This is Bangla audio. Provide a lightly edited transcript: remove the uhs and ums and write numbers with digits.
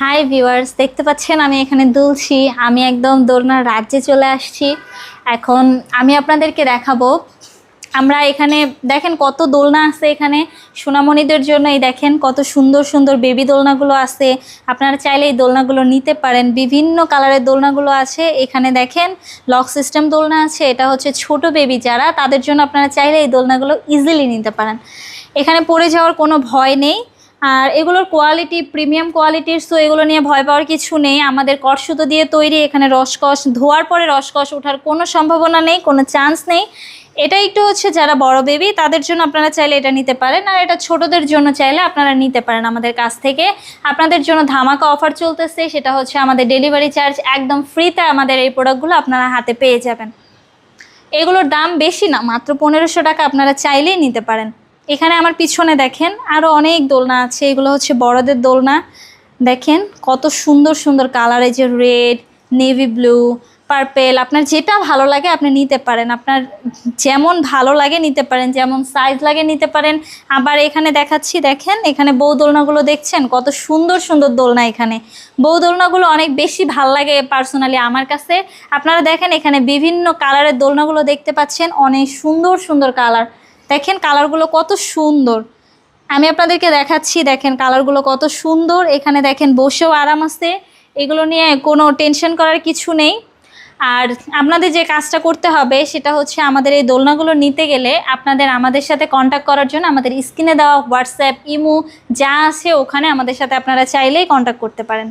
হাই ভিউয়ার্স, দেখতে পাচ্ছেন আমি এখানে দুলছি। আমি একদম দোলনার রাজ্যে চলে আসছি। এখন আমি আপনাদেরকে দেখাবো। আমরা এখানে দেখেন কত দোলনা আছে এখানে সোনামণিদের জন্য। এই দেখেন কত সুন্দর সুন্দর বেবি দোলনাগুলো আছে। আপনারা চাইলে এই দোলনাগুলো নিতে পারেন। বিভিন্ন কালারের দোলনাগুলো আছে এখানে। দেখেন লক সিস্টেম দোলনা আছে, এটা হচ্ছে ছোট বেবি যারা, তাদের জন্য আপনারা চাইলে এই দোলনাগুলো ইজিলি নিতে পারেন। এখানে পড়ে যাওয়ার কোনো ভয় নেই। আর এগুলোর কোয়ালিটি প্রিমিয়াম কোয়ালিটির, সো এগুলো নিয়ে ভয় পাওয়ার কিছু নেই। আমাদের কটসুতো দিয়ে তৈরি। এখানে রসকস ধোয়ার পরে রসকস ওঠার কোনো সম্ভাবনা নেই, কোনো চান্স নেই। এটা একটু হচ্ছে যারা বড় বেবি তাদের জন্য আপনারা চাইলে এটা নিতে পারেন, আর এটা ছোটদের জন্য চাইলে আপনারা নিতে পারেন আমাদের কাছ থেকে। আপনাদের জন্য ধামাকা অফার চলতেছে, সেটা হচ্ছে আমাদের ডেলিভারি চার্জ একদম ফ্রিতে আমাদের এই প্রোডাক্টগুলো আপনারা হাতে পেয়ে যাবেন। এগুলোর দাম বেশি না, মাত্র 1500 টাকা। আপনারা চাইলেই নিতে পারেন। এখানে আমার পিছনে দেখেন আরও অনেক দোলনা আছে। এগুলো হচ্ছে বড়দের দোলনা। দেখেন কত সুন্দর সুন্দর কালার, এই যে রেড, নেভি ব্লু, পার্পেল, আপনার যেটা ভালো লাগে আপনি নিতে পারেন। আপনার যেমন ভালো লাগে নিতে পারেন, যেমন সাইজ লাগে নিতে পারেন। আবার এখানে দেখাচ্ছি, দেখেন এখানে বউ দোলনাগুলো দেখছেন কত সুন্দর সুন্দর দোলনা। এখানে বউ দোলনাগুলো অনেক বেশি ভালো লাগে পার্সোনালি আমার কাছে। আপনারা দেখেন এখানে বিভিন্ন কালারের দোলনাগুলো দেখতে পাচ্ছেন, অনেক সুন্দর সুন্দর কালার। দেখেন কালারগুলো কত সুন্দর। আমি আপনাদেরকে দেখাচ্ছি, দেখেন কালারগুলো কত সুন্দর। এখানে দেখেন বসেও আরাম আছে, এগুলো নিয়ে কোনো টেনশন করার কিছু নেই। আর আপনাদের যে কাজটা করতে হবে সেটা হচ্ছে আমাদের এই দোলনাগুলো নিতে গেলে আপনাদের আমাদের সাথে কন্ট্যাক্ট করার জন্য আমাদের স্ক্রিনে দেওয়া হোয়াটসঅ্যাপ, ইমো যা আছে ওখানে আমাদের সাথে আপনারা চাইলেই কন্ট্যাক্ট করতে পারেন।